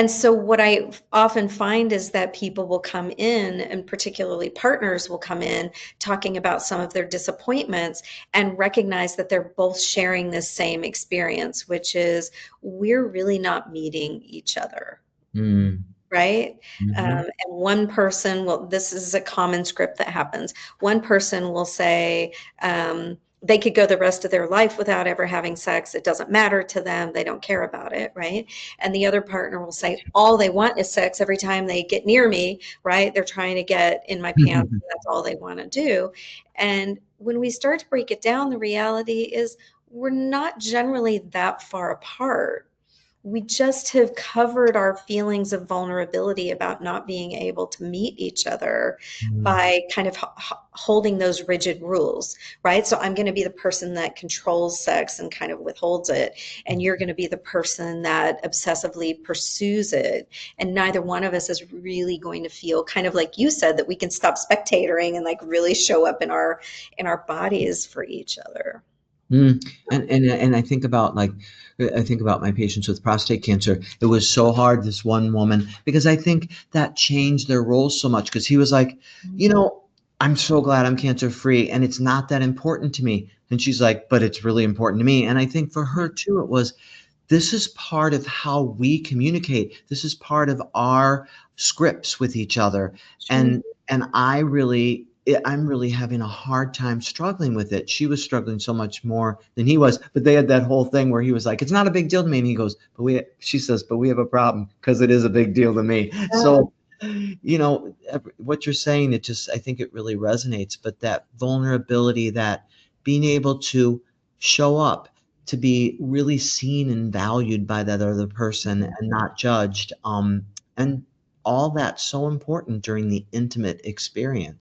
And so what I often find is that people will come in, and particularly partners will come in talking about some of their disappointments and recognize that they're both sharing this same experience, which is we're really not meeting each other. Mm. Right? Hmm. And one person will, this is a common script that happens. One person will say, they could go the rest of their life without ever having sex. It doesn't matter to them. They don't care about it, right? And the other partner will say, all they want is sex every time they get near me, right? They're trying to get in my pants. That's all they want to do. And when we start to break it down, the reality is we're not generally that far apart. We just have covered our feelings of vulnerability about not being able to meet each other Mm. by kind of holding those rigid rules, right? So I'm going to be the person that controls sex and kind of withholds it, and you're going to be the person that obsessively pursues it. And neither one of us is really going to feel, kind of like you said, that we can stop spectating and like really show up in our bodies for each other. Mm. And I think about my patients with prostate cancer. It was so hard, this one woman, because I think that changed their roles so much. Because he was like, you know, I'm so glad I'm cancer free, and it's not that important to me. And she's like, but it's really important to me. And I think for her too, it was, this is part of how we communicate. This is part of our scripts with each other. Sure. And I'm really having a hard time struggling with it. She was struggling so much more than he was, but they had that whole thing where he was like, it's not a big deal to me. And he goes, she says, but we have a problem because it is a big deal to me. Yeah. So, what you're saying, I think it really resonates, but that vulnerability, that being able to show up, to be really seen and valued by that other person and not judged. And all that's so important during the intimate experience.